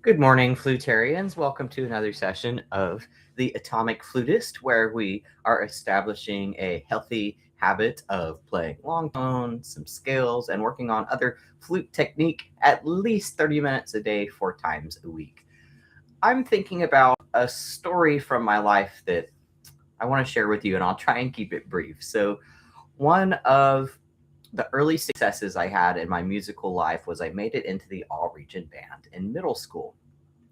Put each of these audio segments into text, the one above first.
Good morning, flutarians. Welcome to another session of the Atomic Flutist, where we are establishing a healthy habit of playing long tones, some scales, and working on other flute technique at least 30 minutes a day, 4 times a week. I'm thinking about a story from my life that I want to share with you, and I'll try and keep it brief. So, one of the early successes I had in my musical life was I made it into the all-region band in middle school.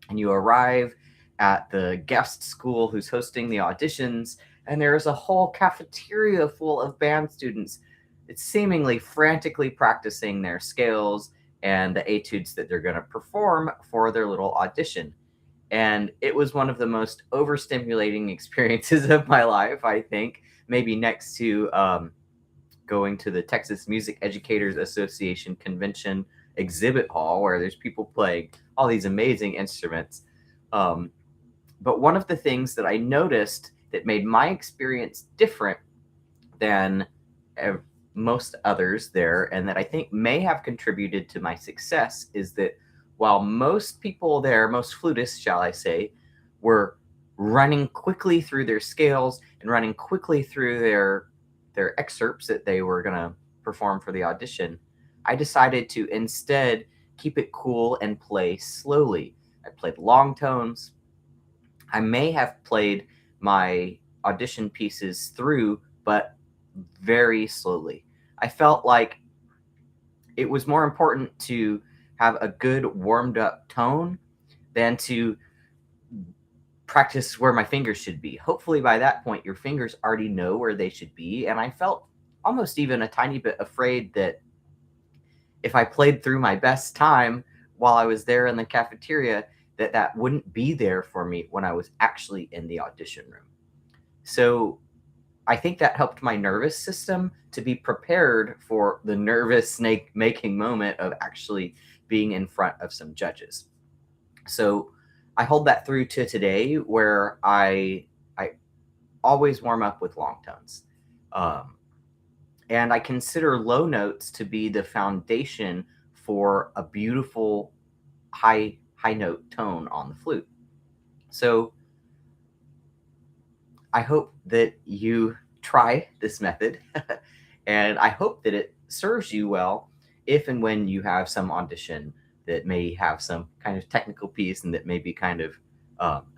And you arrive at the guest school who's hosting the auditions, and there's a whole cafeteria full of band students. It's seemingly frantically practicing their scales and the etudes that they're going to perform for their little audition. And it was one of the most overstimulating experiences of my life, I think, maybe next to going to the Texas Music Educators Association convention exhibit hall where there's people playing all these amazing instruments. But one of the things that I noticed that made my experience different than most others there, and that I think may have contributed to my success, is that while most people there, most flutists, shall I say, were running quickly through their scales and running quickly through their excerpts that they were going to perform for the audition, I decided to instead keep it cool and play slowly. I played long tones. I may have played my audition pieces through, but very slowly. I felt like it was more important to have a good warmed up tone than to practice where my fingers should be. Hopefully by that point, your fingers already know where they should be. And I felt almost even a tiny bit afraid that if I played through my best time while I was there in the cafeteria, that wouldn't be there for me when I was actually in the audition room. So I think that helped my nervous system to be prepared for the nervous snake-making moment of actually being in front of some judges. So I hold that through to today, where I always warm up with long tones. And I consider low notes to be the foundation for a beautiful high note tone on the flute. So I hope that you try this method, and I hope that it serves you well if and when you have some audition that may have some kind of technical piece and that may be kind of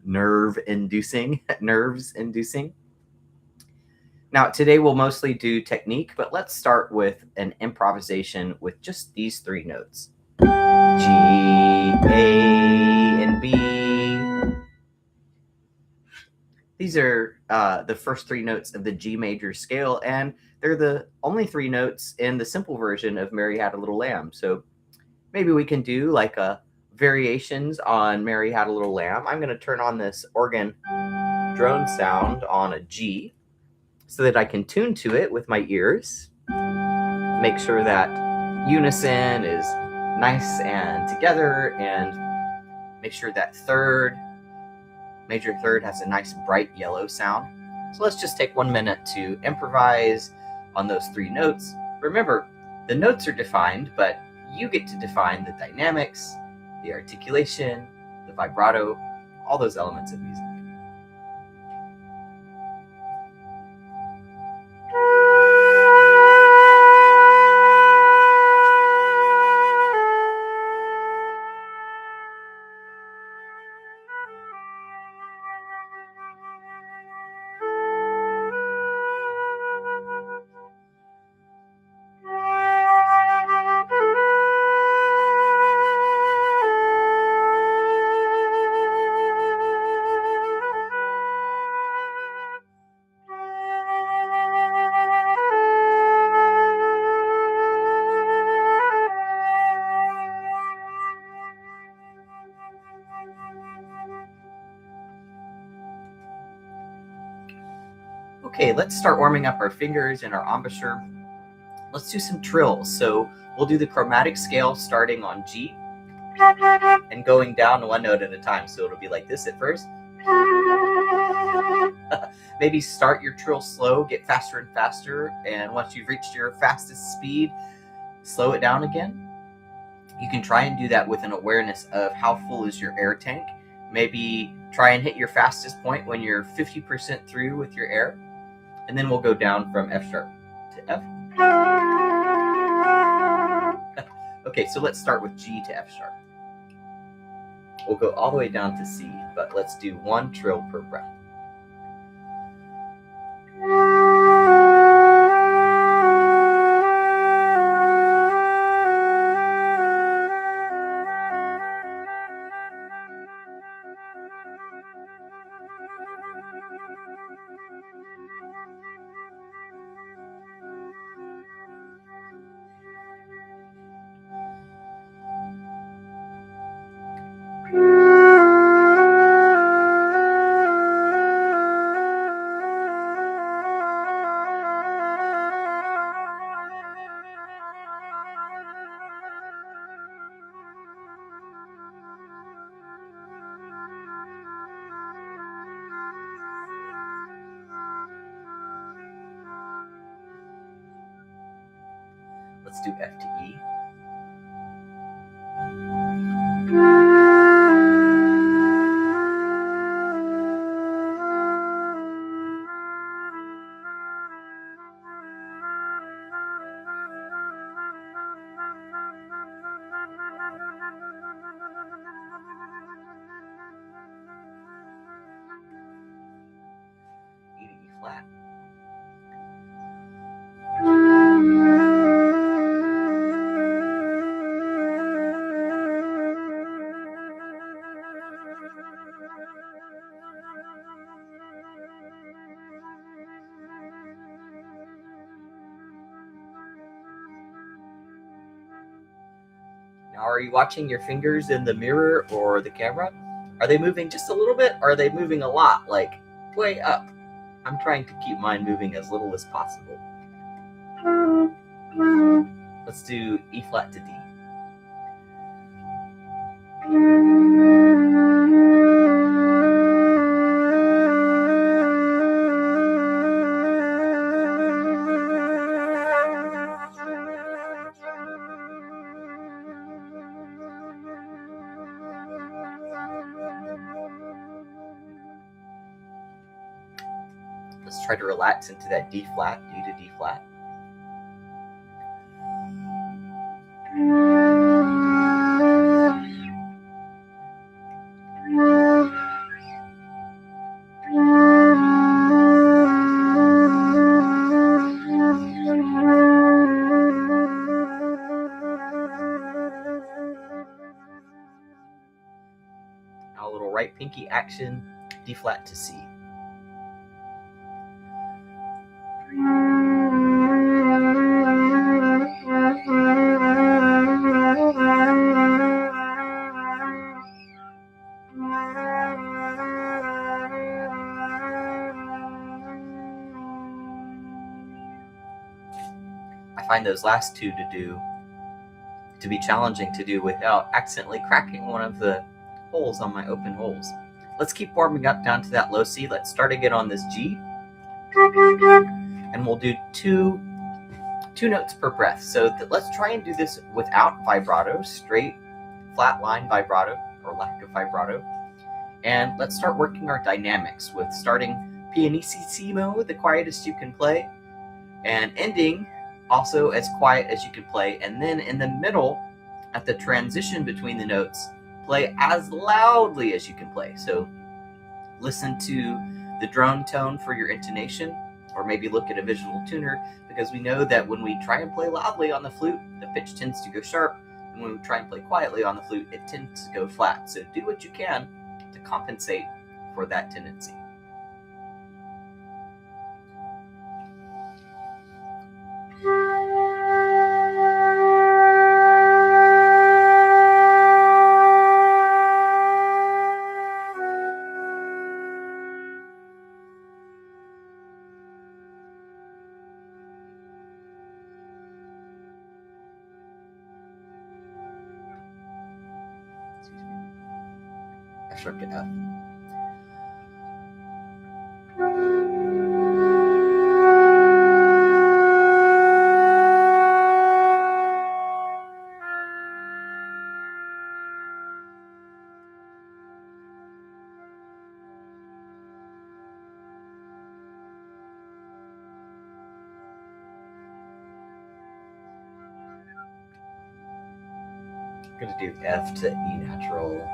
nerves inducing. Now, today we'll mostly do technique, but let's start with an improvisation with just these 3 notes: G, A, and B. These are the first 3 notes of the G major scale, and they're the only 3 notes in the simple version of Mary Had a Little Lamb. So maybe we can do like a variations on Mary Had a Little Lamb. I'm going to turn on this organ drone sound on a G so that I can tune to it with my ears. Make sure that unison is nice and together, and make sure that major third has a nice bright yellow sound. So let's just take 1 minute to improvise on those 3 notes. Remember, the notes are defined, but you get to define the dynamics, the articulation, the vibrato, all those elements of music. Okay, let's start warming up our fingers and our embouchure. Let's do some trills. So we'll do the chromatic scale starting on G and going down 1 note at a time. So it'll be like this at first. Maybe start your trill slow, get faster and faster, and once you've reached your fastest speed, slow it down again. You can try and do that with an awareness of how full is your air tank. Maybe try and hit your fastest point when you're 50% through with your air, and then we'll go down from F sharp to F. Okay, so let's start with G to F sharp. We'll go all the way down to C, but let's do one trill per breath. Let's do F to E. E to E flat. Now, are you watching your fingers in the mirror or the camera? Are they moving just a little bit, or are they moving a lot, like way up? I'm trying to keep mine moving as little as possible. Let's do E flat to D. Let's try to relax into that D flat, D to D flat. Now a little right pinky action, D flat to C. I find those last two to be challenging to do without accidentally cracking one of the holes on my open holes. Let's keep warming up down to that low C. Let's start again on this G, and we'll do two notes per breath. So let's try and do this without vibrato, straight flat line vibrato or lack of vibrato. And let's start working our dynamics with starting pianissimo, the quietest you can play, and ending also as quiet as you can play. And then in the middle, at the transition between the notes, play as loudly as you can play. So listen to the drone tone for your intonation, or maybe look at a visual tuner, because we know that when we try and play loudly on the flute, the pitch tends to go sharp, and when we try and play quietly on the flute, it tends to go flat. So do what you can to compensate for that tendency. F sharp to F. I'm going to do F to E natural.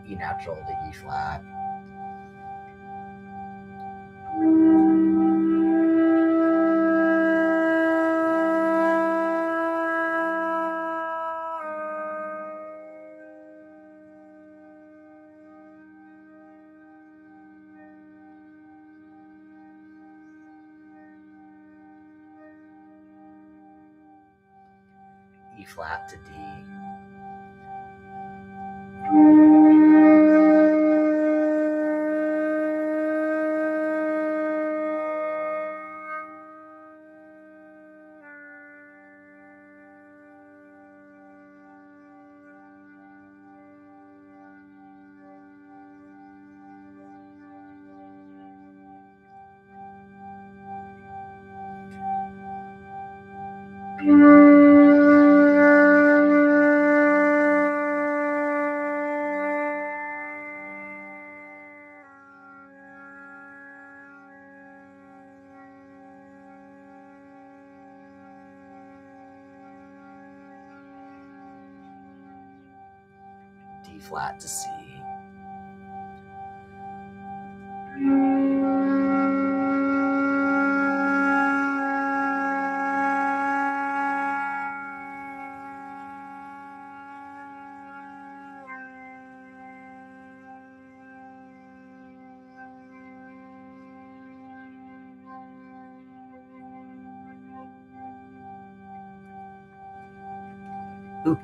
E natural to E flat. E flat to D. D flat to C. Ooh,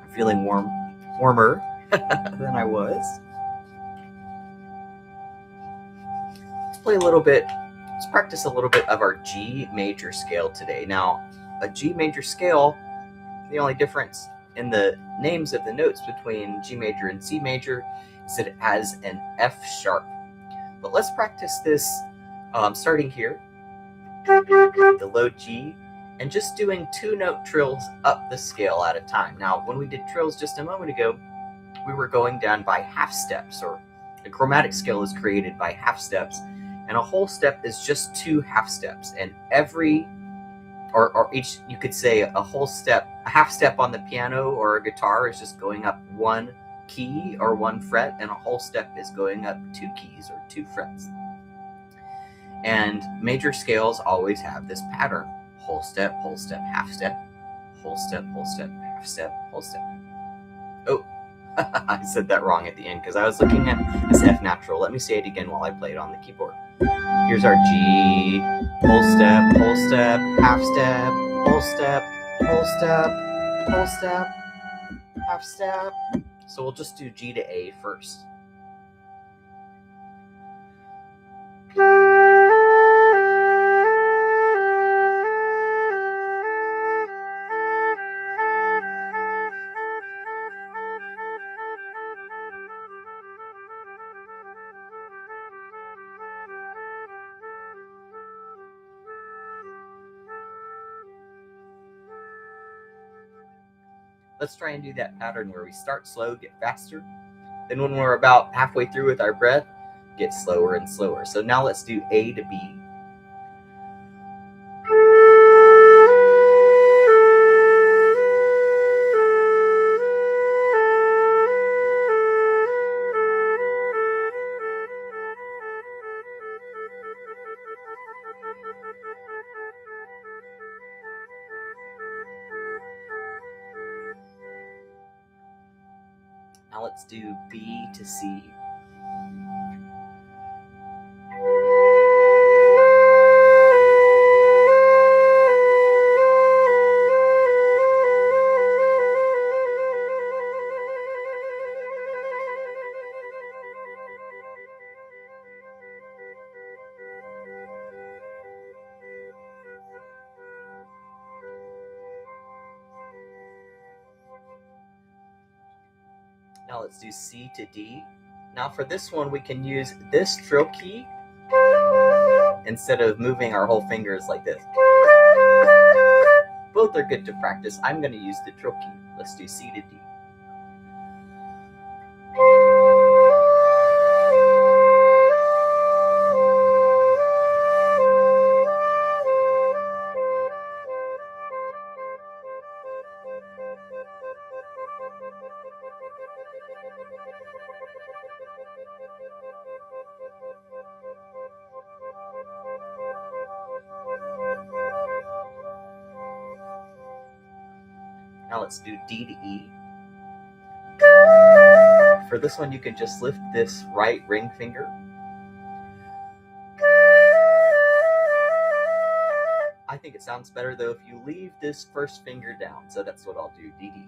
I'm feeling warmer than I was. Let's play a little bit. Let's practice a little bit of our G major scale today. Now, a G major scale, the only difference in the names of the notes between G major and C major is that it has an F sharp. But let's practice this starting here, the low G, and just doing 2-note trills up the scale at a time. Now, when we did trills just a moment ago, we were going down by half steps, or the chromatic scale is created by half steps, and a whole step is just 2 half steps. And every, or each, you could say a whole step, a half step on the piano or a guitar is just going up 1 key or 1 fret, and a whole step is going up 2 keys or 2 frets. And major scales always have this pattern: whole step, half step, whole step, half step, whole step. Oh, I said that wrong at the end because I was looking at this F natural. Let me say it again while I play it on the keyboard. Here's our G, whole step, half step, whole step, half step. So we'll just do G to A first. Let's try and do that pattern where we start slow, get faster. Then when we're about halfway through with our breath, get slower and slower. So now let's do A to B. Now let's do B to C. Now let's do C to D. Now for this one, we can use this trill key instead of moving our whole fingers like this. Both are good to practice. I'm going to use the trill key. Let's do C to D. Now let's do D to E. For this one, you can just lift this right ring finger. I think it sounds better though if you leave this first finger down, so that's what I'll do, D to E.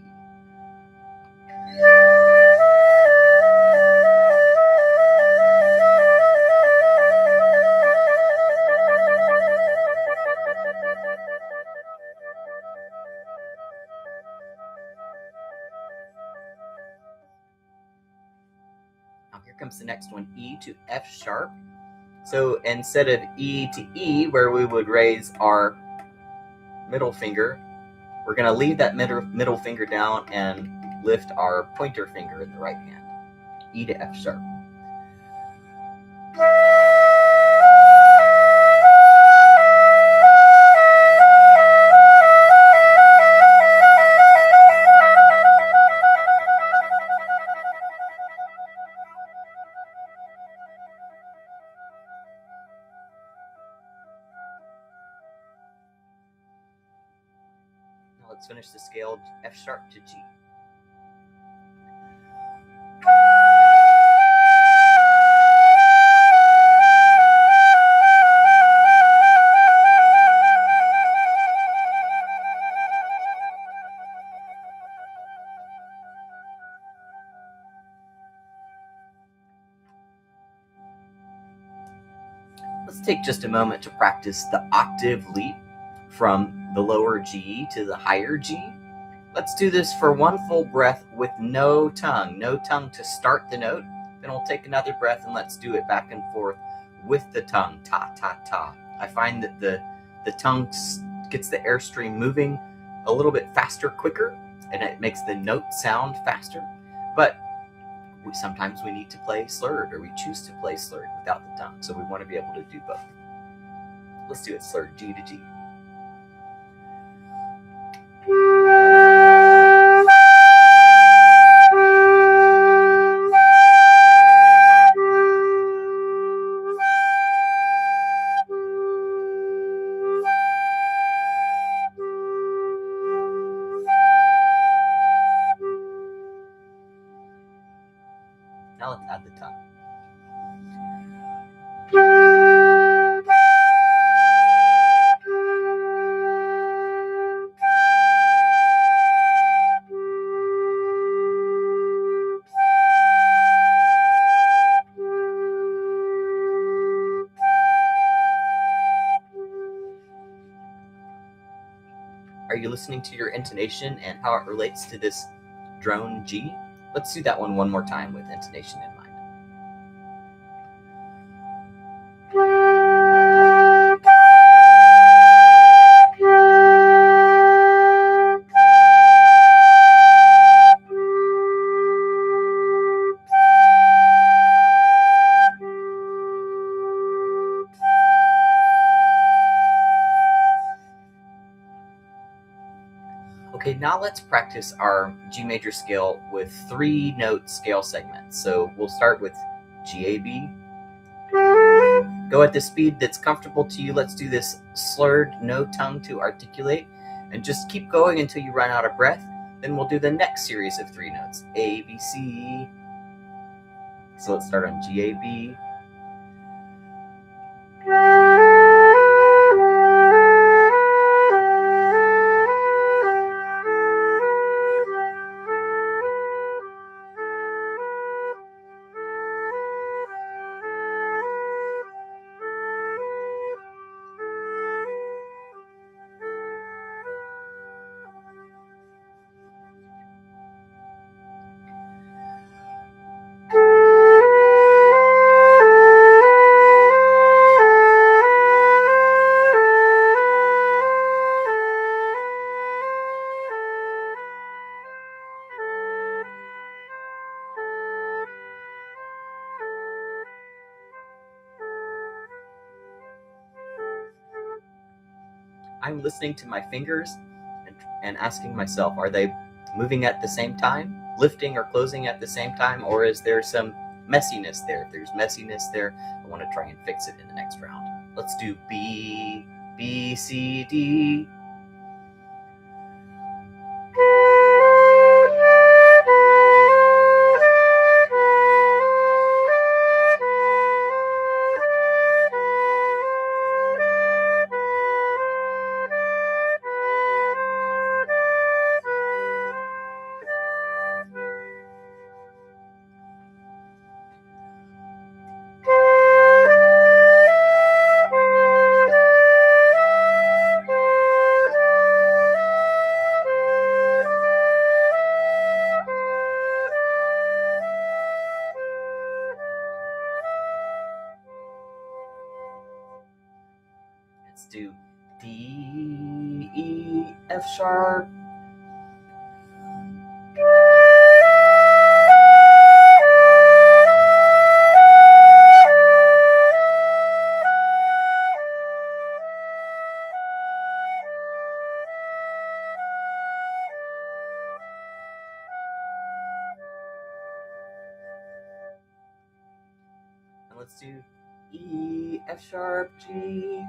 Now here comes the next one, E to F sharp. So instead of E to E, where we would raise our middle finger, we're going to leave that middle finger down and lift our pointer finger in the right hand. E to F sharp. Let's finish the scale F sharp to G. Let's take just a moment to practice the octave leap from the lower G to the higher G. Let's do this for one full breath with no tongue to start the note. Then we'll take another breath and let's do it back and forth with the tongue, ta, ta, ta. I find that the tongue gets the airstream moving a little bit faster, quicker, and it makes the note sound faster. But sometimes we need to play slurred, or we choose to play slurred without the tongue, so we want to be able to do both. Let's do it slurred, G to G. Now let's add the tongue. Are you listening to your intonation and how it relates to this drone G? Let's do that one more time with intonation in mind. Okay, now let's practice our G major scale with 3-note scale segments. So we'll start with G-A-B. Go at the speed that's comfortable to you. Let's do this slurred, no tongue to articulate, and just keep going until you run out of breath. Then we'll do the next series of 3 notes, A, B, C. So let's start on G-A-B. I'm listening to my fingers and asking myself, are they moving at the same time, lifting or closing at the same time, or is there some messiness there? If there's messiness there, I want to try and fix it in the next round. Let's do B, B, C, D. Let's do D, E, F sharp. And let's do E, F sharp, G.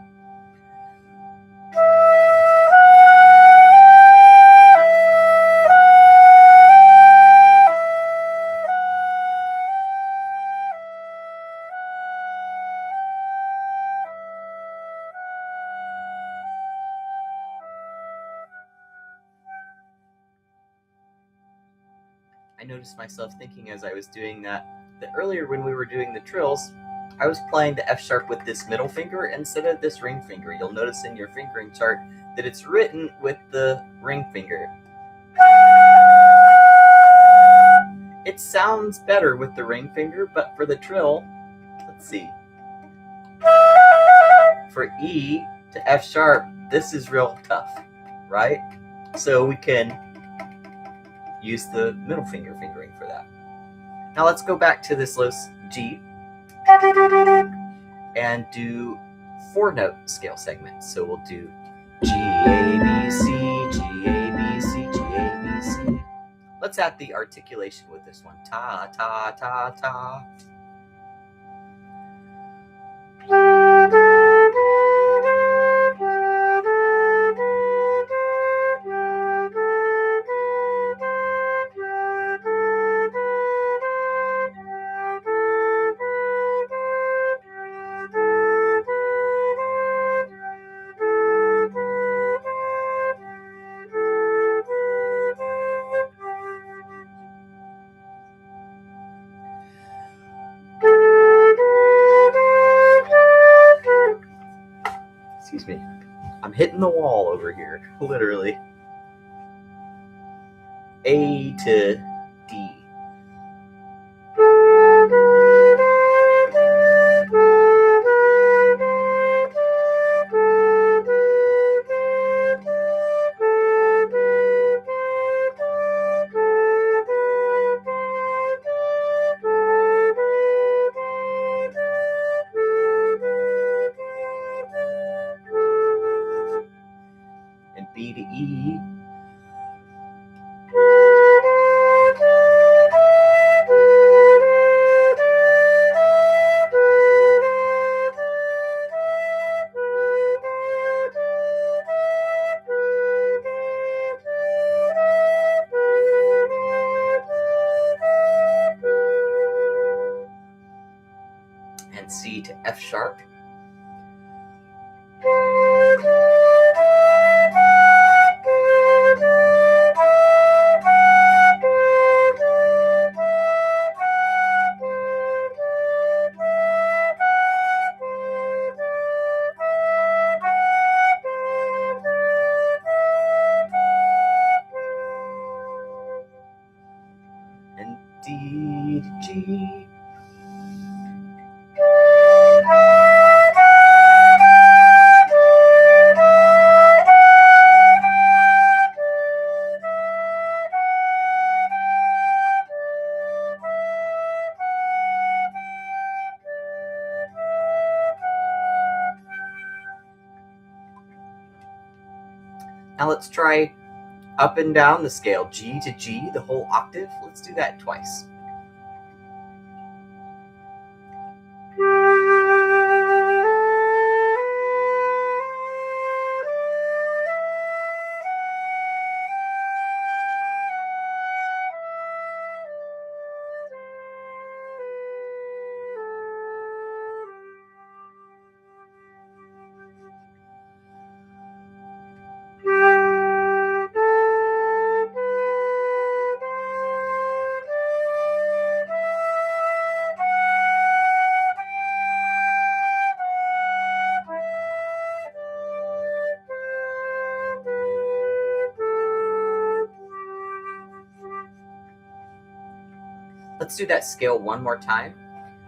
I noticed myself thinking as I was doing that earlier when we were doing the trills, I was playing the F sharp with this middle finger instead of this ring finger. You'll notice in your fingering chart that it's written with the ring finger. It sounds better with the ring finger, but for the trill, let's see. For E to F sharp, this is real tough, right? So we can use the middle finger fingering for that. Now let's go back to this low G and do 4-note scale segments. So we'll do G, A, B, C, G, A, B, C, G, A, B, C. Let's add the articulation with this one. Ta, ta, ta, ta. Excuse me. I'm hitting the wall over here, literally. A to D. And B to E. And C to F sharp. And D to G. Now let's try up and down the scale, G to G, the whole octave. Let's do that twice. Let's do that scale one more time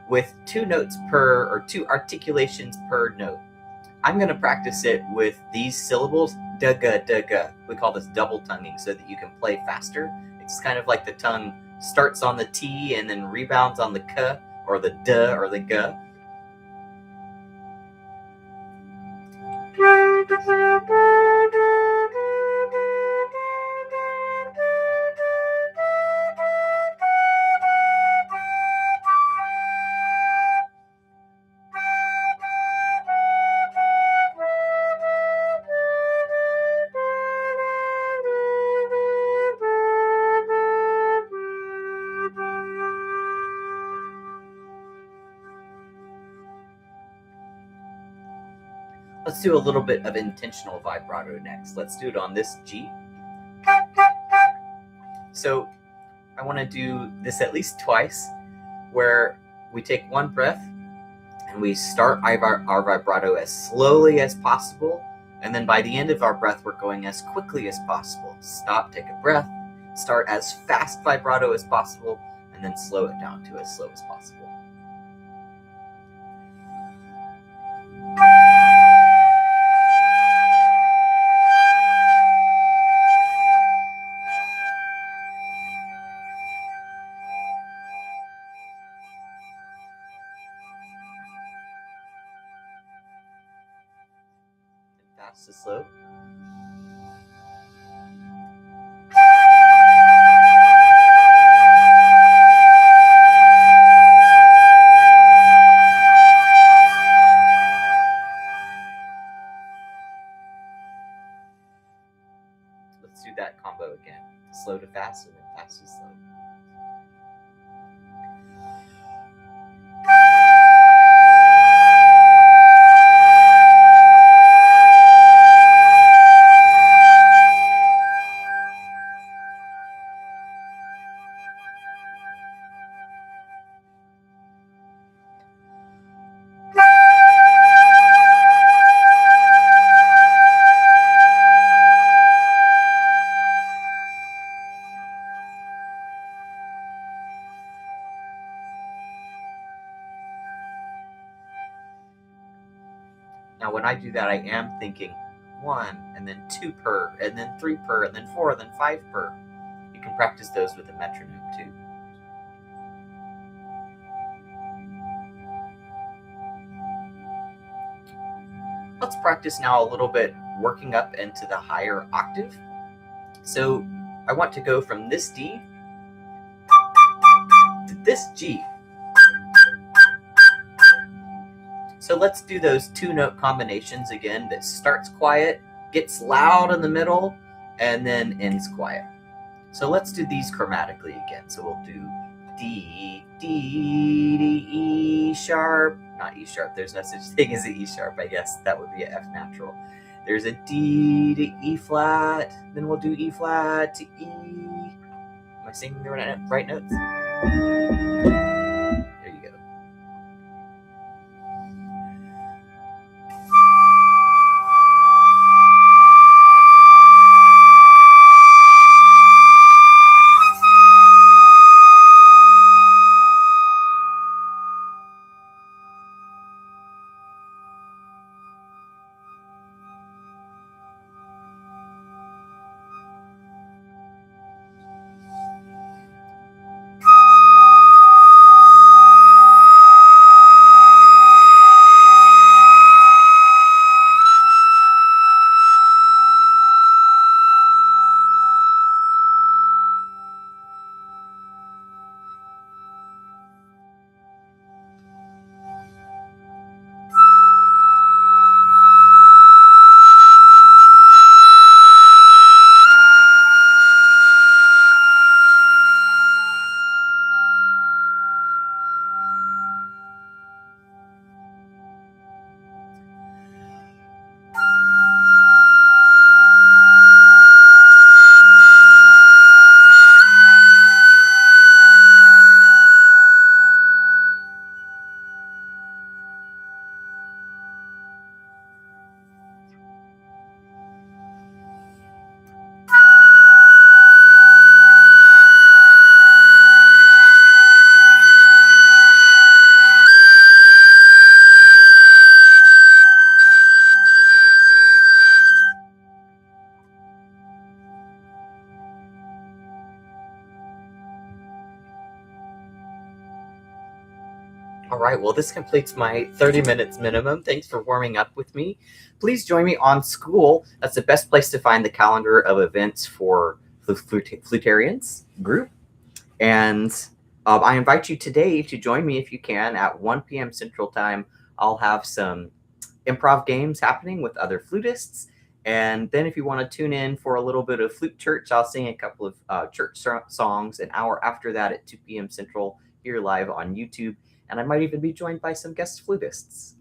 with 2 notes per, or 2 articulations per note. I'm going to practice it with these syllables, da-ga, da-ga. We call this double tonguing so that you can play faster. It's kind of like the tongue starts on the T and then rebounds on the K, or the D, or the G. Let's do a little bit of intentional vibrato next. Let's do it on this G. So I want to do this at least twice, where we take one breath and we start our vibrato as slowly as possible, and then by the end of our breath, we're going as quickly as possible. Stop, take a breath, start as fast vibrato as possible, and then slow it down to as slow as possible. Fast to slow. Let's do that combo again. Slow to fast and then fast to slow. Now, when I do that, I am thinking 1, and then 2 per, and then 3 per, and then 4, and then 5 per. You can practice those with a metronome too. Let's practice now a little bit working up into the higher octave. So I want to go from this D to this G. So let's do those 2-note combinations again that starts quiet, gets loud in the middle, and then ends quiet. So let's do these chromatically again. So we'll do D, D, D, E sharp, not E sharp. There's no such thing as an E sharp, I guess. That would be an F natural. There's a D to E flat, then we'll do E flat to E. Am I singing the right notes? There you go. right, well, this completes my 30 minutes minimum. Thanks for warming up with me. Please join me on School. That's the best place to find the calendar of events for the Flutarians group. And I invite you today to join me if you can at 1 p.m. Central Time. I'll have some improv games happening with other flutists. And then if you want to tune in for a little bit of flute church, I'll sing a couple of church songs an hour after that at 2 p.m. Central here live on YouTube. And I might even be joined by some guest flutists.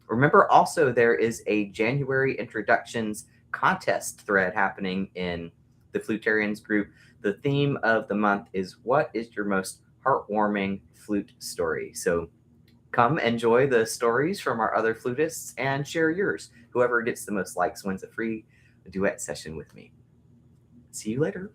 Remember also there is a January introductions contest thread happening in the Flutarians group. The theme of the month is, what is your most heartwarming flute story? So come enjoy the stories from our other flutists and share yours. Whoever gets the most likes wins a free duet session with me. See you later.